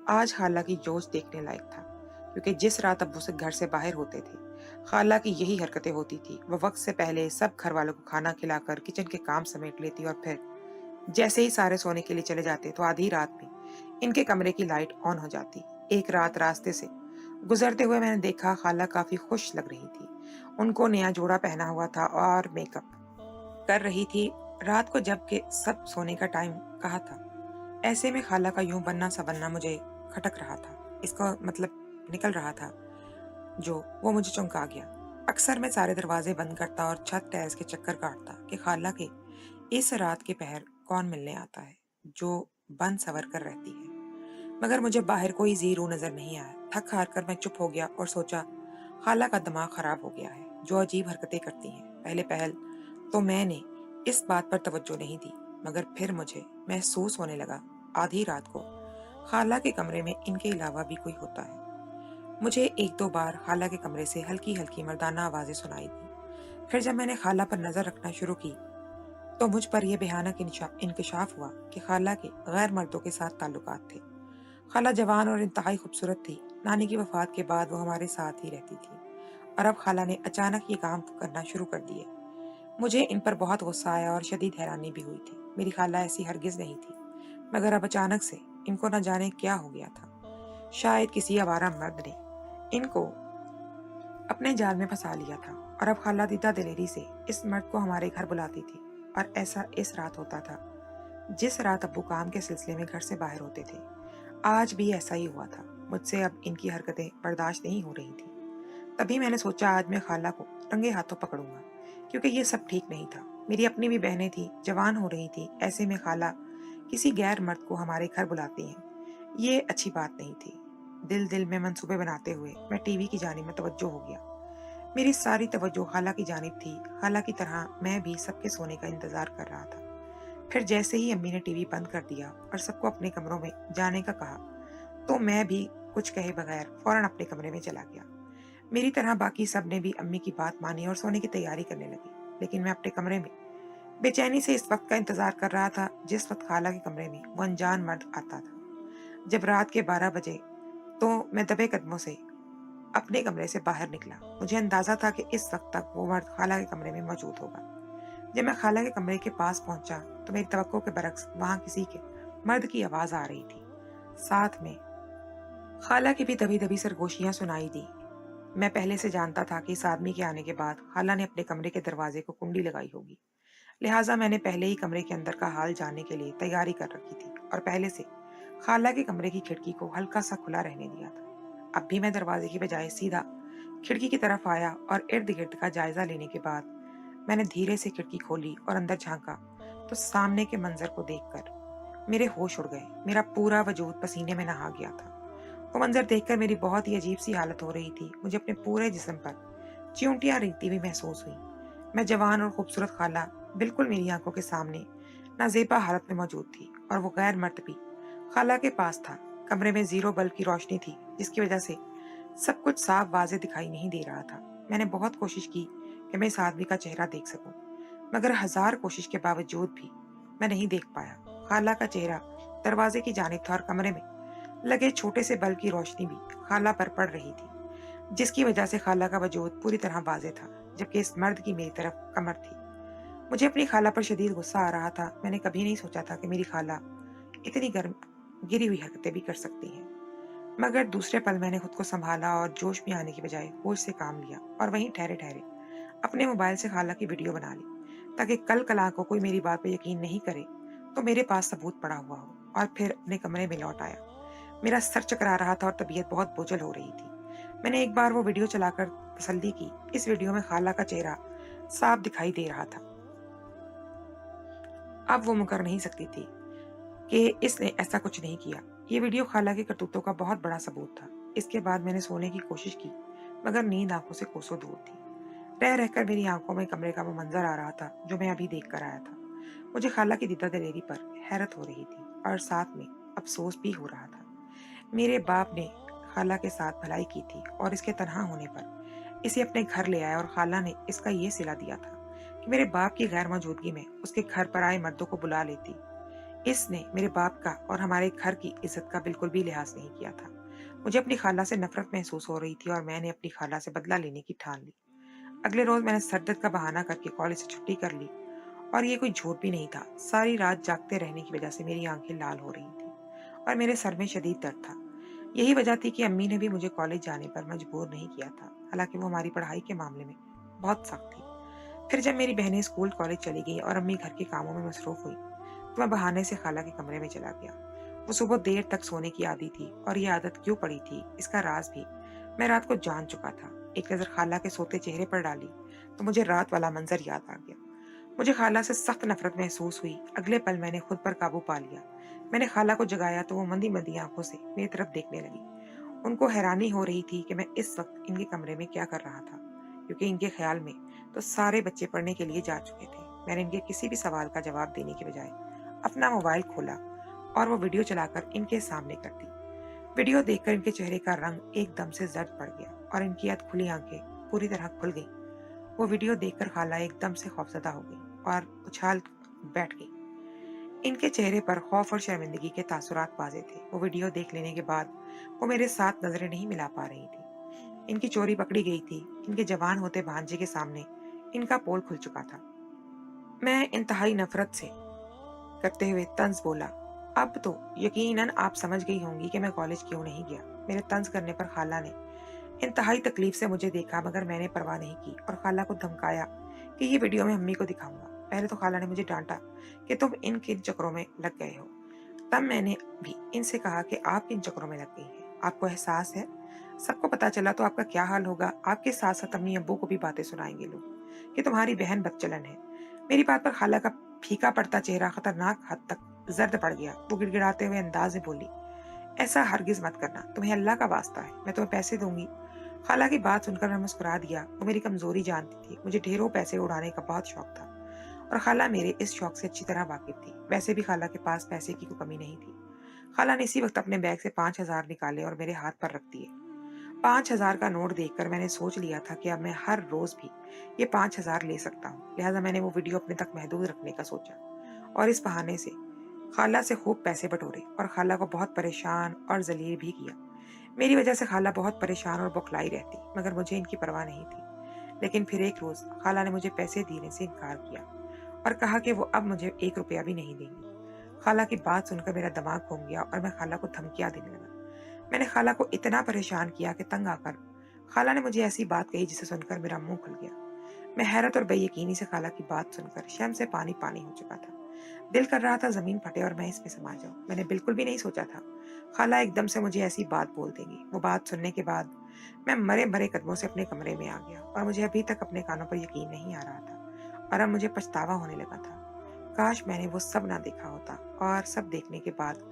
S1: आज खाला की जोश देखने लायक था, क्योंकि जिस रात अब्बू से घर से बाहर होते थे खाला की यही हरकतें होती थी। वह वक्त से पहले सब घर वालों को खाना खिलाकर किचन के काम समेट लेती और फिर जैसे ही सारे सोने के लिए चले जाते तो आधी रात में इनके कमरे की लाइट ऑन हो जाती। एक रात रास्ते से गुजरते हुए मैंने देखा खाला काफी खुश लग रही थी। उनको नया जोड़ा पहना हुआ था और मेकअप कर रही थी। रात को जबकि सब सोने का टाइम कहा था, ऐसे में खाला का यूं बनना सवरना मुझे खटक रहा था। इसका मतलब निकल रहा था जो वो मुझे चौंका गया। अक्सर मैं सारे दरवाजे बंद करता और छत टैस के चक्कर काटता कि खाला के इस रात के पहर कौन मिलने आता है जो बंद सवर कर रहती है, मगर मुझे बाहर कोई जीरू नजर नहीं आया। थक हार कर मैं चुप हो गया और सोचा खाला का दिमाग खराब हो गया है, जो अजीब हरकतें करती हैं। पहले पहल तो मैंने इस बात पर तवज्जो नहीं दी, मगर फिर मुझे महसूस होने लगा आधी रात को खाला के कमरे में इनके अलावा भी कोई होता है। मुझे एक दो बार खाला के कमरे से हल्की हल्की मर्दाना आवाजें सुनाई दी। फिर जब मैंने खाला पर नजर रखना शुरू की तो मुझ पर यह भयानक इंकशाफ हुआ कि खाला के गैर मर्दों के साथ ताल्लुकात थे। खाला जवान और इंतहाई खूबसूरत थी। नानी की वफात के बाद वो हमारे साथ ही रहती थी और अब खाला ने अचानक ये काम करना शुरू कर दिए। मुझे इन पर बहुत गुस्सा आया और शदीद हैरानी भी हुई थी। मेरी खाला ऐसी हरगिज नहीं थी, मगर अब अचानक से इनको न जाने क्या हो गया था। शायद किसी आवारा मर्द ने इनको अपने जाल में फंसा लिया था और अब खाला दीदा दिलेरी से इस मर्द को हमारे घर बुलाती थी। और ऐसा इस रात होता था जिस रात अब्बू काम के सिलसिले में घर से बाहर होते थे। आज भी ऐसा ही हुआ था। मुझसे अब इनकी हरकतें बर्दाश्त नहीं हो रही थी। तभी मैंने सोचा आज मैं खाला को रंगे हाथों पकड़ूंगा, क्योंकि ये सब ठीक नहीं था। मेरी अपनी भी बहनें थी, जवान हो रही थी, ऐसे में खाला किसी गैर मर्द को हमारे घर बुलाती हैं, ये अच्छी बात नहीं थी। दिल दिल में मंसूबे बनाते हुए मैं टीवी की जानिब में तवज्जो हो गया। मेरी सारी तवज्जो खाला की जानिब थी। खाला की तरह मैं भी सबके सोने का इंतजार कर रहा था। फिर जैसे ही अम्मी ने टीवी बंद कर दिया और सबको अपने कमरों में जाने का कहा, तो मैं भी कुछ कहे बगैर फौरन अपने कमरे में चला गया। मेरी तरह बाकी सब ने भी अम्मी की बात मानी और सोने की तैयारी करने लगे। लेकिन मैं अपने कमरे में बेचैनी से इस वक्त का इंतजार कर रहा था जिस वक्त खाला के कमरे में वो अनजान मर्द आता था। जब रात के 12 बजे तो मैं दबे कदमों से अपने कमरे से बाहर निकला। मुझे अंदाजा था कि इस वक्त तक वो मर्द खाला के कमरे में मौजूद होगा। जब मैं खाला के कमरे के पास पहुंचा तो मेरी तवक्को के बरक्स वहां किसी के मर्द की आवाज आ रही थी। साथ में खाला की भी दबी दबी सरगोशियां सुनाई दी। मैं पहले से जानता था कि इस आदमी के आने के बाद खाला ने अपने कमरे के दरवाजे को कुंडी लगाई होगी, लिहाजा मैंने पहले ही कमरे के अंदर का हाल जानने के लिए तैयारी कर रखी थी और पहले से खाला के कमरे की खिड़की को हल्का सा खुला रहने दिया था। अब भी मैं दरवाजे की बजाय सीधा खिड़की की तरफ आया और इर्द गिर्द का जायजा लेने के बाद मैंने धीरे से खिड़की खोली और अंदर झांका तो सामने के मंजर को देखकर मेरे होश उड़ गए। मेरा पूरा वजूद पसीने में नहा गया था। वो मंजर देखकर मेरी बहुत ही अजीब सी हालत हो रही थी। मुझे अपने पूरे जिस्म पर चिंटियां रेंगती हुई महसूस हुई। मैं जवान और खूबसूरत खाला बिल्कुल मेरी आंखों के सामने नाजेबा हालत में मौजूद थी और वो गैर मर्द भी खाला के पास था। कमरे में जीरो बल्ब की रोशनी थी जिसकी वजह से सब कुछ साफ वाज़ेह दिखाई नहीं दे रहा था। मैंने बहुत कोशिश की कि मैं इस आदमी का चेहरा देख सकूं, मगर हजार कोशिश के बावजूद भी मैं नहीं देख पाया। खाला का चेहरा दरवाजे की जानिब था और कमरे में लगे छोटे से बल्ब की रोशनी भी खाला पर पड़ रही थी, जिसकी वजह से खाला का वजूद पूरी तरह वाज़ेह था, जबकि इस मर्द की मेरी तरफ कमर थी। मुझे अपनी खाला पर शदीद गुस्सा आ रहा था। मैंने कभी नहीं सोचा था कि मेरी खाला इतनी गर्म गिरी हुई हरकतें भी कर सकती हैं। मगर दूसरे पल मैंने खुद को संभाला और जोश में आने की बजाय होश से काम लिया और वहीं ठहरे ठहरे अपने मोबाइल से खाला की वीडियो बना ली, ताकि कल कला को कोई मेरी बात पर यकीन नहीं करे तो मेरे पास सबूत पड़ा हुआ हो। और फिर अपने कमरे में लौट आया। मेरा सर चकरा रहा था और तबीयत बहुत बोझल हो रही थी। मैंने एक बार वो वीडियो चलाकर तसल्ली की। इस वीडियो में खाला का चेहरा साफ दिखाई दे रहा था। अब वो मुकर नहीं सकती थी कि इसने ऐसा कुछ नहीं किया। ये वीडियो खाला के करतूतों का बहुत बड़ा सबूत था। इसके बाद मैंने सोने की कोशिश की, मगर नींद आंखों से कोसों दूर थी। रह रहकर मेरी आंखों में कमरे का वो मंजर आ रहा था जो मैं अभी देख कर आया था। मुझे खाला की दीदा दलेरी पर हैरत हो रही थी और साथ में अफसोस भी हो रहा था। मेरे बाप ने खाला के साथ भलाई की थी और इसके तनहा होने पर इसे अपने घर ले आया, और खाला ने इसका ये सिला दिया था कि मेरे बाप की गैर मौजूदगी में उसके घर पर आए मर्दों को बुला लेती। इसने मेरे बाप का और हमारे घर की इज्जत का बिल्कुल भी लिहाज नहीं किया था। मुझे अपनी खाला से नफरत महसूस हो रही थी और मैंने अपनी खाला से बदला लेने की ठान ली। अगले रोज मैंने सर दर्द का बहाना करके कॉलेज से छुट्टी कर ली, और ये कोई झूठ भी नहीं था। सारी रात जागते रहने की वजह से मेरी आंखें लाल हो रही थी और मेरे सर में शदीद दर्द था। यही वजह थी कि अम्मी ने भी मुझे कॉलेज जाने पर मजबूर नहीं किया था, हालांकि वो हमारी पढ़ाई के मामले में बहुत सख्त थी। फिर जब मेरी बहनें स्कूल कॉलेज चली गई और अम्मी घर के कामों में मसरूफ हुई, तो मैं बहाने से खाला के कमरे में चला गया। वो सुबह देर तक सोने की आदी थी, और ये आदत क्यों पड़ी थी इसका राज भी मैं रात को जान चुका था। एक नजर खाला के सोते चेहरे पर डाली तो मुझे रात वाला मंजर याद आ गया। मुझे खाला से सख्त नफरत महसूस हुई। अगले पल मैंने खुद पर काबू पा लिया। मैंने खाला को जगाया तो वो मंदी मंदी आंखों से मेरी तरफ देखने लगी। उनको हैरानी हो रही थी कि मैं इस वक्त इनके कमरे में क्या कर रहा था, क्योंकि इनके ख्याल में तो सारे बच्चे पढ़ने के लिए जा चुके थे। मैंने इनके किसी भी सवाल का जवाब देने के बजाय अपना मोबाइल खोला और वो वीडियो चलाकर इनके सामने कर दी। वीडियो देखकर इनके चेहरे का रंग एकदम से जर्द पड़ गया और इनकी अध खुली आंखें पूरी तरह खुल गईं। वो वीडियो देखकर खाला एकदम से खौफजदा हो गई और उछाल बैठ गई। इनके चेहरे पर खौफ और शर्मिंदगी के तासुरात वाज़ेह थे। वो वीडियो देख लेने के बाद वो मेरे साथ नजरें नहीं मिला पा रही थी। इनकी चोरी पकड़ी गई थी। इनके जवान होते भांजे के सामने इनका पोल खुल चुका था। मैं इंतहाई नफरत से करते हुए तंज बोला, अब तो यकीनन आप समझ गई होंगी कि मैं कॉलेज क्यों नहीं गया। मेरे तंज करने पर खाला ने इंतहाई तकलीफ से मुझे देखा, मगर मैंने परवाह नहीं की और खाला को धमकाया कि ये वीडियो मैं अम्मी को दिखाऊंगा। पहले तो खाला ने मुझे डांटा कि तुम इन किन चक्करों में लग गए हो। तब मैंने भी इनसे कहा कि आप किन चक्करों में लग गई हैं, आपको एहसास है सबको पता चला तो आपका क्या हाल होगा। आपके साथ साथ अम्मी अब्बू को भी बातें सुनाएंगे लोग कि तुम्हारी बहन बदचलन है। मेरी बात पर खाला का फीका पड़ता चेहरा खतरनाक हद तक जर्द पड़ गया। वो गिड़गिड़ाते हुए अंदाज में बोली, ऐसा हरगिज मत करना, तुम्हें अल्लाह का वास्ता है, मैं तुम्हें पैसे दूंगी। खाला की बात सुनकर मैं मुस्कुरा दिया। वो मेरी कमजोरी जानती थी। मुझे ढेरों पैसे उड़ाने का बहुत शौक था और खाला मेरे इस शौक से अच्छी तरह वाकिफ थी। वैसे भी खाला के पास पैसे की कोई कमी नहीं थी। खाला ने इसी वक्त अपने बैग से 5,000 निकाले और मेरे हाथ पर रख दिए। 5,000 का नोट देखकर मैंने सोच लिया था कि अब मैं हर रोज भी ये 5,000 ले सकता हूँ। लिहाजा मैंने वो वीडियो अपने तक महदूद रखने का सोचा और इस बहाने से खाला से खूब पैसे बटोरे और खाला को बहुत परेशान और जलील भी किया। मेरी वजह से खाला बहुत परेशान और बौखलाई रहती, मगर मुझे इनकी परवाह नहीं थी। लेकिन फिर एक रोज खाला ने मुझे पैसे देने से इनकार किया और कहा कि वो अब मुझे 1 रुपया भी नहीं देंगी। खाला की बात सुनकर मेरा दिमाग घूम गया और मैं खाला को धमकियां देने लगा। मैंने खाला को इतना परेशान किया कि तंग आकर खाला ने मुझे ऐसी बात कही जिसे सुनकर मेरा मुंह खुल गया। मैं हैरत और बेयकीनी से खाला की बात सुनकर शर्म से पानी पानी हो चुका था। दिल कर रहा था जमीन फटे और मैं इसमें समा जाऊं। मैंने बिल्कुल भी नहीं सोचा था खाला एकदम से मुझे ऐसी बात बोल देगी। वो बात सुनने के बाद मैं मरे मरे कदमों से अपने कमरे में आ गया और मुझे अभी तक अपने कानों पर यकीन नहीं आ रहा था और अब मुझे पछतावा होने लगा था। काश मैंने वो सब ना देखा होता और सब देखने के बाद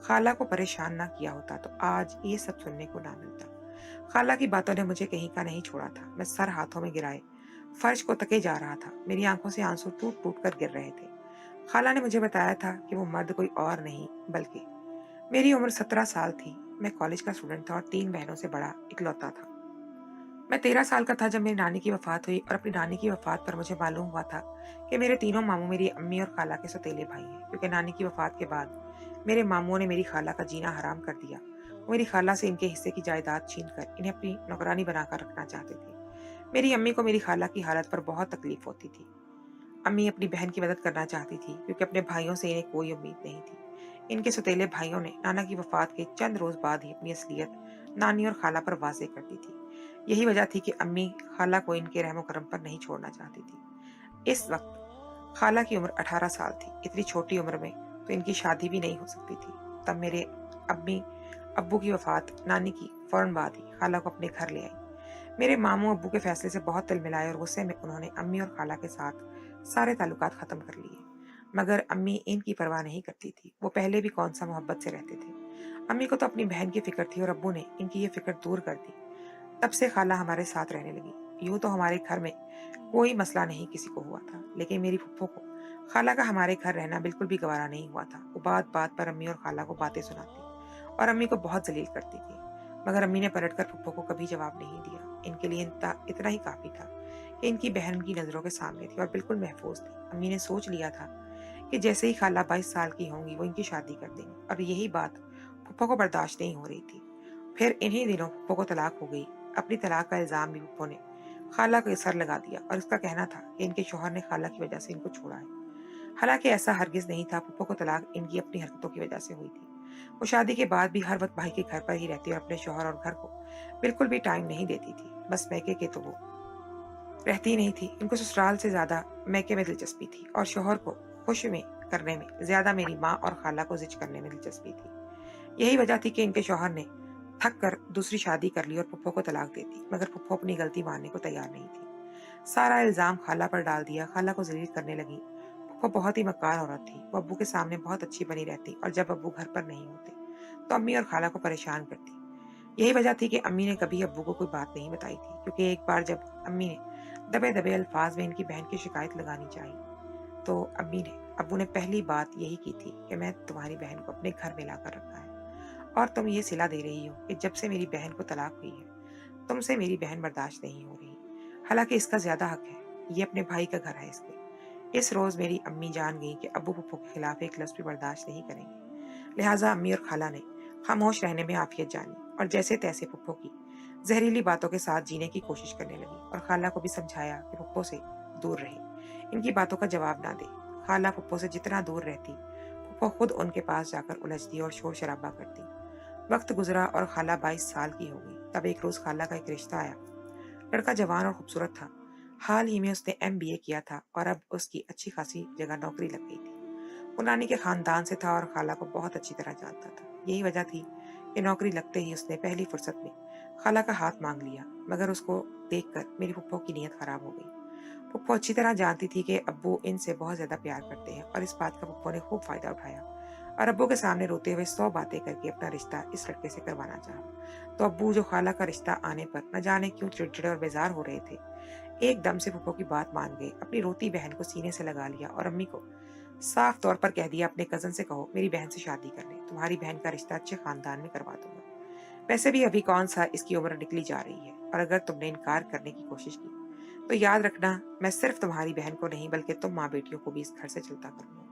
S1: खाला को परेशान ना किया होता तो आज ये सब सुनने को ना मिलता। खाला की बातों ने मुझे कहीं का नहीं छोड़ा था। मैं सर हाथों में गिराए फर्श को तके जा रहा था। मेरी आंखों से आंसू टूट टूट कर गिर रहे थे। खाला ने मुझे बताया था कि वो मर्द कोई और नहीं बल्कि मेरी उम्र 17 साल थी। मैं कॉलेज का स्टूडेंट था और 3 बहनों से बड़ा इकलौता था। मैं 13 साल का था जब मेरी नानी की वफ़ात हुई और अपनी नानी की वफ़ात पर मुझे मालूम हुआ था कि मेरे तीनों मामू मेरी अम्मी और खाला के सौतेले भाई हैं, क्योंकि नानी की वफ़ात के बाद मेरे मामुओं ने मेरी खाला का जीना हराम कर दिया। वो मेरी खाला से इनके हिस्से की जायदाद छीनकर इन्हें अपनी नौकरानी बनाकर रखना चाहते थे। मेरी अम्मी को मेरी खाला की हालत पर बहुत तकलीफ होती थी। अम्मी अपनी बहन की मदद करना चाहती थी क्योंकि अपने भाइयों से इन्हें कोई उम्मीद नहीं थी। इनके सौतेले भाइयों ने नाना की वफात के चंद रोज बाद ही अपनी असलियत नानी और खाला पर वाज़ेह कर दी थी। यही वजह थी कि अम्मी खाला को इनके रहमो करम पर नहीं छोड़ना चाहती थी। इस वक्त खाला की उम्र 18 साल थी। इतनी छोटी उम्र में तो इनकी शादी भी नहीं हो सकती थी। तब मेरे अम्मी अब्बू की वफात नानी की फौरन बाद ही खाला को अपने घर ले आई। मेरे मामू अब्बू के फैसले से बहुत तिलमिलाए और गुस्से में उन्होंने अम्मी और खाला के साथ सारे ताल्लुकात खत्म कर लिए। मगर अम्मी इनकी परवाह नहीं करती थी। वो पहले भी कौन सा मोहब्बत से रहते थे। अम्मी को तो अपनी बहन की फिक्र थी और अब्बू ने इनकी ये फिक्र दूर कर दी। तब से खाला हमारे साथ रहने लगी। यूं तो हमारे घर में कोई मसला नहीं किसी को हुआ था, लेकिन मेरी फुप्पो को खाला का हमारे घर रहना बिल्कुल भी गवारा नहीं हुआ था। वो बात बात पर अम्मी और खाला को बातें सुनाती और अम्मी को बहुत जलील करती थी। मगर अम्मी ने पलटकर फुप्पो को कभी जवाब नहीं दिया। इनके लिए इतना ही काफी था कि इनकी बहन की नजरों के सामने थी और बिल्कुल महफूज थी। अम्मी ने सोच लिया था कि जैसे ही खाला 22 साल की होंगी वो इनकी शादी कर देंगी, और यही बात फुप्पो को बर्दाश्त नहीं हो रही थी। फिर इन्हीं दिनों फुप्पो को तलाक हो गई। अपनी तलाक का इल्जाम भी फुप्पो ने खाला के सर लगा दिया और इसका कहना था कि इनके शौहर ने खाला की वजह से इनको छोड़ा है। हालांकि ऐसा हरगिज नहीं था। फुप्पो को तलाक इनकी अपनी हरकतों की वजह से हुई थी। वो शादी के बाद भी हर वक्त भाई के घर पर ही रहती और अपने शौहर और घर को बिल्कुल भी टाइम नहीं देती थी। बस मैके के तो वो रहती ही नहीं थी। इनको ससुराल से ज्यादा मैके में दिलचस्पी थी और शौहर को खुश में करने में ज्यादा मेरी माँ और खाला को जिच करने में दिलचस्पी थी। यही वजह थी कि इनके शौहर ने थक कर दूसरी शादी कर ली और फुप्पो को तलाक दे दी। मगर फुप्पो अपनी गलती मानने को तैयार नहीं थी। सारा इल्जाम खाला पर डाल दिया। खाला को जलील करने लगी। फुप्पो बहुत ही मक्कार औरत थी। वो अब्बू के सामने बहुत अच्छी बनी रहती और जब अब्बू घर पर नहीं होते तो अम्मी और खाला को परेशान करती। यही वजह थी कि अम्मी ने कभी अब्बू को कोई बात नहीं बताई थी, क्योंकि एक बार जब अम्मी ने दबे दबे अल्फाज में इनकी बहन की शिकायत लगानी चाहिए तो अब्बू ने पहली बात यही की थी कि मैं तुम्हारी बहन को अपने घर में लाकर रखा है और तुम ये सिला दे रही हो कि जब से मेरी बहन को तलाक हुई है तुमसे मेरी बहन बर्दाश्त नहीं हो रही। हालांकि इसका ज्यादा हक है, ये अपने भाई का घर है इसलिए। इस रोज मेरी अम्मी जान गई कि अब्बू फुप्पो के खिलाफ एक लफ्ज भी बर्दाश्त नहीं करेंगे। लिहाजा अम्मी और खाला ने खामोश रहने में आफियत जानी और जैसे तैसे फुप्पो की जहरीली बातों के साथ जीने की कोशिश करने लगी और खाला को भी समझाया कि फुप्पो से दूर रहे, इनकी बातों का जवाब ना दे। खाला फुप्पो से जितना दूर रहती फुप्पो खुद उनके पास जाकर उलझती और शोर शराबा करती। वक्त गुजरा और खाला 22 साल की हो गई। तब एक रोज खाला का एक रिश्ता आया। लड़का जवान और खूबसूरत था। हाल ही में उसने MBA किया था और अब उसकी अच्छी खासी जगह नौकरी लग गई थी। वो नानी के खानदान से था और खाला को बहुत अच्छी तरह जानता था। यही वजह थी कि नौकरी लगते ही उसने पहली फुर्सत में खाला का हाथ मांग लिया। मगर उसको देखकर मेरी फुप्पो की नीयत खराब हो गई। फुप्पो अच्छी तरह जानती थी कि अब्बू इनसे बहुत ज्यादा प्यार करते हैं और इस बात का फुप्पो ने खूब फायदा उठाया और अब्बू के सामने रोते हुए 100 बातें करके अपना रिश्ता इस लड़के से करवाना चाहा। तो अब्बू जो खाला का रिश्ता आने पर न जाने क्यों चिड़चिड़े और बेजार हो रहे थे, एकदम से फुप्पो की बात मान गए। अपनी रोती बहन को सीने से लगा लिया और अम्मी को साफ तौर पर कह दिया अपने कजन से कहो मेरी बहन से शादी कर ले, तुम्हारी बहन का रिश्ता अच्छे खानदान में करवा दूंगा। वैसे भी अभी कौन सा इसकी उम्र निकली जा रही है और अगर तुमने इनकार करने की कोशिश की तो याद रखना मैं सिर्फ तुम्हारी बहन को नहीं बल्कि तुम माँ बेटियों को भी इस घर से चलता करूंगा।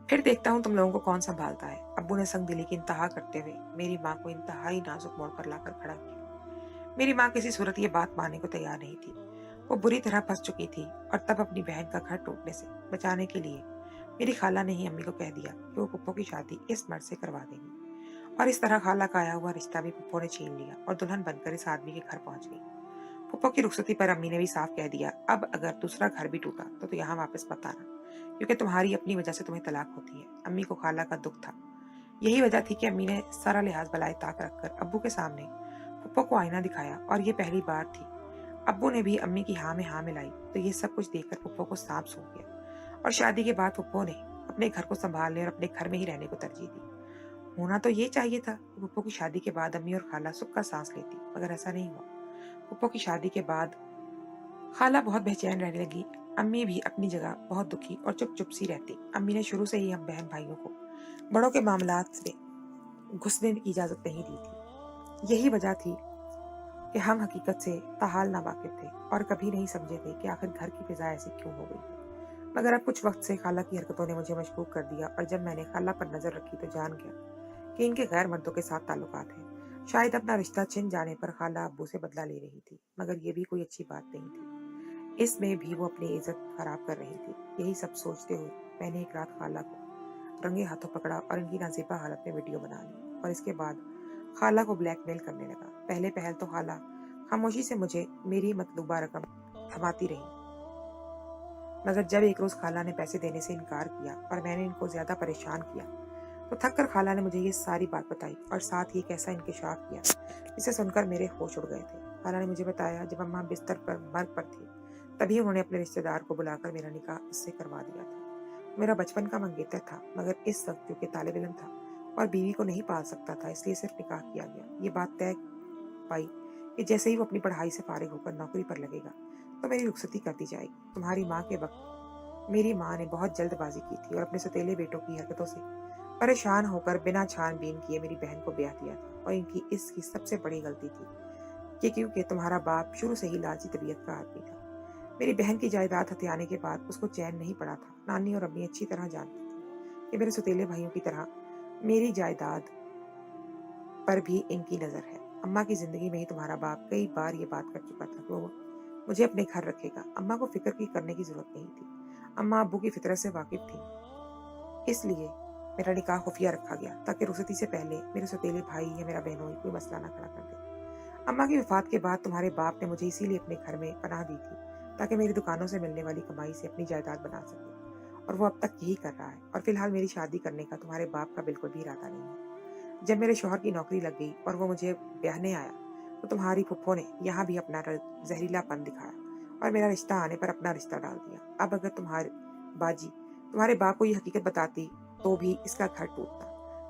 S1: फिर देखता हूँ तुम लोगों को कौन संभालता है। अब्बू ने संग दिली की इंतहा करते हुए मेरी माँ को इंतहाई नाजुक मोड़ पर लाकर खड़ा किया। मेरी माँ किसी सूरत ये बात मानने को तैयार नहीं थी। वो बुरी तरह फंस चुकी थी और तब अपनी बहन का घर टूटने से बचाने के लिए मेरी खाला ने ही अम्मी को कह दिया कि वो पुप्पो की शादी इस मर्द से करवा देंगी। और इस तरह खाला का आया हुआ रिश्ता भी पुप्पो ने छीन लिया और दुल्हन बनकर इस आदमी के घर पहुंच गई। पुप्पो की रुखसती पर अम्मी ने भी साफ कह दिया अब अगर दूसरा घर भी टूटा तो यहाँ वापस मत आना, क्योंकि तुम्हारी अपनी वजह से तुम्हें तलाक होती है। अम्मी को खाला का दुख था। यही वजह थी कि अम्मी ने सारा लिहाज बलाए ताक रखकर अब्बू के सामने पुप्पो को आईना दिखाया और ये पहली बार थी। अब्बू ने भी अम्मी की हाँ मिलाई तो ये सब कुछ देखकर पुप्पो को सांप सूंघ गया और शादी के बाद पुप्पो ने अपने घर को संभालने और अपने घर में ही रहने को तरजीह दी। होना तो ये चाहिए था कि पुप्पो की शादी के बाद अम्मी और खाला सुख का सांस लेती, मगर ऐसा नहीं हुआ। पुप्पो की शादी के बाद खाला बहुत बेचैन रहने लगी। अम्मी भी अपनी जगह बहुत दुखी और चुप चुप सी रहती। अम्मी ने शुरू से ही हम बहन भाइयों को बड़ों के मामलात से घुसने की इजाजत नहीं दी थी। यही वजह थी कि हम हकीकत से ताहाल ना वाकिफ थे और कभी नहीं समझे थे कि आखिर घर की फिजा ऐसी क्यों हो गई है। मगर अब कुछ वक्त से खाला की हरकतों ने मुझे मशकूक कर दिया और जब मैंने खाला पर नजर रखी तो जान गया कि इनके गैर मर्दों के साथ ताल्लुकात हैं। शायद अपना रिश्ता छिन जाने पर खाला अब्बू से बदला ले रही थी, मगर ये भी कोई अच्छी बात नहीं थी। इसमें भी वो अपनी इज्जत खराब कर रही थी। यही सब सोचते हुए मैंने एक रात खाला को रंगे हाथों पकड़ा और इनकी नाज़ेबा हालत में वीडियो बना ली और इसके बाद खाला को ब्लैकमेल करने लगा। पहले पहल तो खाला खामोशी से मुझे मेरी मतलूबा रकम थमाती रही, मगर जब एक रोज खाला ने पैसे देने से इनकार किया और मैंने इनको ज्यादा परेशान किया तो थक कर खाला ने मुझे ये सारी बात बताई और साथ ही एक ऐसा इंकशाफ किया जिसे सुनकर मेरे होश उड़ गए थे। खाला ने मुझे बताया जब अम्मा बिस्तर पर मर्ग पर थी तभी उन्होंने अपने रिश्तेदार को बुलाकर मेरा निकाह उससे करवा दिया था। मेरा बचपन का मंगेतर था, मगर इस वक्त जो कि तालिब इल्म था और बीवी को नहीं पाल सकता था, इसलिए सिर्फ निकाह किया गया। ये बात तय पाई कि जैसे ही वो अपनी पढ़ाई से फारिग होकर नौकरी पर लगेगा तो मेरी रुखसती कर दी जाएगी। तुम्हारी माँ के वक्त मेरी माँ ने बहुत जल्दबाजी की थी और अपने सौतेले बेटों की हरकतों से परेशान होकर बिना छानबीन किए मेरी बहन को ब्याह दिया था। और इनकी इसकी सबसे बड़ी गलती थी कि क्योंकि तुम्हारा बाप शुरू से ही लालची तबीयत का आदमी था। मेरी बहन की जायदाद हथियाने के बाद उसको चैन नहीं पड़ा था। नानी और अम्मी अच्छी तरह जानती थी कि मेरे सौतेले भाइयों की तरह मेरी जायदाद पर भी इनकी नजर है। अम्मा की जिंदगी में ही तुम्हारा बाप कई बार ये बात कर चुका था कि वो मुझे अपने घर रखेगा। अम्मा को फिक्र की करने की जरूरत नहीं थी। अम्मा अब्बू की फितरत से वाकिफ थी, इसलिए मेरा निकाह खुफिया रखा गया ताकि रुखसती से पहले मेरे सौतेले भाई या मेरा बहनोई कोई मसला ना खड़ा कर दे। अम्मा की वफात के बाद तुम्हारे बाप ने मुझे इसीलिए अपने घर में पनाह दी थी ताकि मेरी दुकानों से मिलने वाली कमाई से अपनी जायदाद बना सके, और वो अब तक यही कर रहा है। और फिलहाल मेरी शादी करने का तुम्हारे बाप का बिल्कुल भी इरादा नहीं है। जब मेरे शौहर की नौकरी लग गई और वो मुझे ब्याहने आया तो तुम्हारी फुप्पो ने यहाँ भी अपना जहरीलापन दिखाया और मेरा रिश्ता आने पर अपना रिश्ता डाल दिया। अब अगर तुम्हारी बाजी तुम्हारे बाप को ये हकीकत बताती तो भी इसका घर टूटता,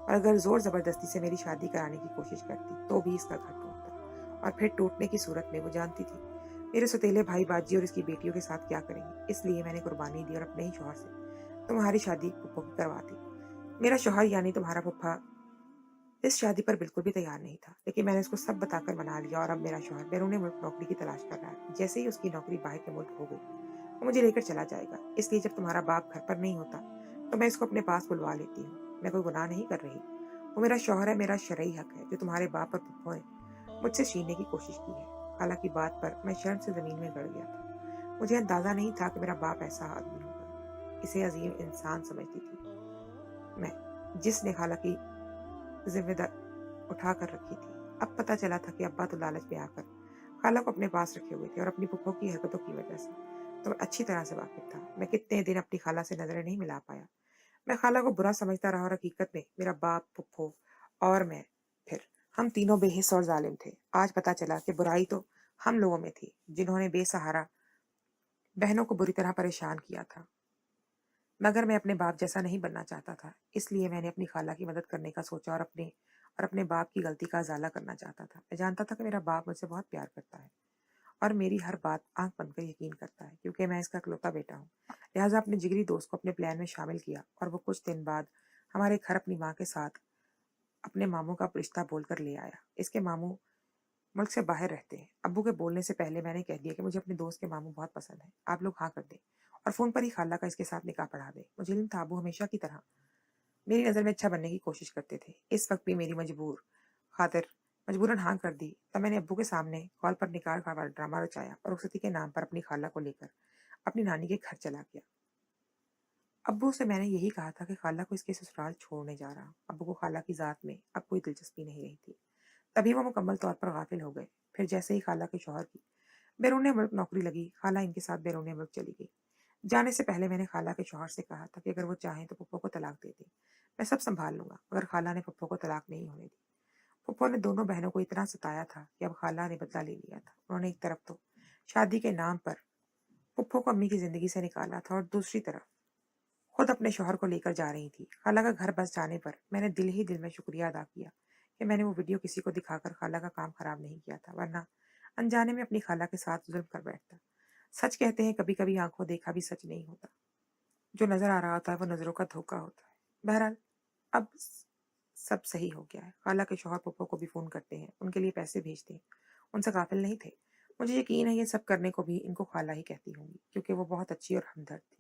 S1: और अगर जोर जबरदस्ती से मेरी शादी कराने की कोशिश करती तो भी इसका घर टूटता। और फिर टूटने की सूरत में वो जानती थी मेरे सौतेले भाई बाजी और इसकी बेटियों के साथ क्या करेंगे, इसलिए मैंने कुर्बानी दी और अपने ही शौहर से तुम्हारी शादी फुप्पो की करवा दी। मेरा शौहर यानी तुम्हारा फुफ्फा इस शादी पर बिल्कुल भी तैयार नहीं था, लेकिन मैंने उसको सब बताकर मना लिया और अब मेरा शौहर बैरून मुल्क नौकरी की तलाश कर रहा है। जैसे ही उसकी नौकरी बाहर के मुल्क हो गई वो मुझे लेकर चला जाएगा, इसलिए जब तुम्हारा बाप घर पर नहीं होता तो मैं इसको अपने पास बुलवा लेती हूँ। मैं कोई गुनाह नहीं कर रही, वो मेरा शौहर है, मेरा शरई हक है जो तुम्हारे बाप और पुप्पो ने मुझसे छीनने की कोशिश की है। हालांकि बात पर मैं शर्म से जमीन में गड़ गया था। मुझे अंदाजा नहीं था कि मेरा बाप ऐसा आदमी होगा। इसे अजीम इंसान समझती थी मैं, जिसने हालांकि जिम्मेदार उठा कर रखी थी। अब पता चला था कि अब्बा तो लालच में आकर खाला को अपने पास रखे हुए थे और अपनी पुप्पो की हरकतों की वजह से तो मैं अच्छी तरह से वाकिफ था। मैं कितने दिन अपनी खाला से नजरें नहीं मिला पाया। मैं खाला को बुरा समझता रहा और हकीकत में मेरा बाप, पुप्पो और मैं, फिर हम तीनों बेहिस और जालिम थे। आज पता चला कि बुराई तो हम लोगों में थी जिन्होंने बेसहारा बहनों को बुरी तरह परेशान किया था। मगर मैं अपने बाप जैसा नहीं बनना चाहता था, इसलिए मैंने अपनी खाला की मदद करने का सोचा और अपने बाप की गलती का उजाला करना चाहता था। मैं जानता था कि मेरा बाप मुझसे बहुत प्यार करता है और मेरी हर बात आंख बंद कर यकीन करता है, क्योंकि मैं इसका इकलौता बेटा हूँ। लिहाजा अपने जिगरी दोस्त को अपने प्लान में शामिल किया और वो कुछ दिन बाद हमारे घर अपनी माँ के साथ अपने मामू का रिश्ता बोलकर ले आया। इसके मामू मुल्क से बाहर रहते हैं। अब्बू के बोलने से पहले मैंने कह दिया कि मुझे अपने दोस्त के मामू बहुत पसंद है, आप लोग हाँ कर दें और फोन पर ही खाला का इसके साथ निकाह पढ़ा दे। मुझे इल्म था अब्बू हमेशा की तरह मेरी नज़र में अच्छा बनने की कोशिश करते थे। इस वक्त भी मेरी खातिर मजबूरन हाँ कर दी। तब मैंने अब्बू के सामने कॉल पर निकाह का ड्रामा रचाया और रुखसती के नाम पर अपनी खाला को लेकर अपनी नानी के घर चला गया। अब्बू से मैंने यही कहा था कि खाला को इसके ससुराल छोड़ने जा रहा हूँ। अब्बू को खाला की जात में अब कोई दिलचस्पी नहीं रही थी। तभी वो मुकम्मल तौर पर गाफिल हो गए। फिर जैसे ही खाला के शौहर की बैरून मुल्क नौकरी लगी, खाला इनके साथ बैरून मुल्क चली गई। जाने से पहले मैंने खाला के शौहर से कहा था कि अगर वो चाहें तो पप्पो को तलाक दे दें, मैं सब संभाल लूंगा। मगर खाला ने पप्पो को तलाक नहीं होने दी। पप्पो ने दोनों बहनों को इतना सताया था कि अब खाला ने बदला ले लिया था। उन्होंने एक तरफ तो शादी के नाम पर पप्पो को अम्मी की जिंदगी से निकाला था और दूसरी तरफ खुद अपने शौहर को लेकर जा रही थी। खाला का घर बस जाने पर मैंने दिल ही दिल में शुक्रिया अदा किया कि मैंने वो वीडियो किसी को दिखाकर खाला का काम खराब नहीं किया था, वरना अनजाने में अपनी खाला के साथ जुल्म कर बैठता। सच कहते हैं कभी कभी आंखों देखा भी सच नहीं होता, जो नजर आ रहा होता है वो नजरों का धोखा होता है। बहरहाल अब सब सही हो गया है। खाला के शौहर पप्पो को भी फ़ोन करते हैं, उनके लिए पैसे भेजते हैं। उनसे गाफिल नहीं थे। मुझे यकीन है ये सब करने को भी इनको खाला ही कहती होंगी, क्योंकि वो बहुत अच्छी और हमदर्द थी।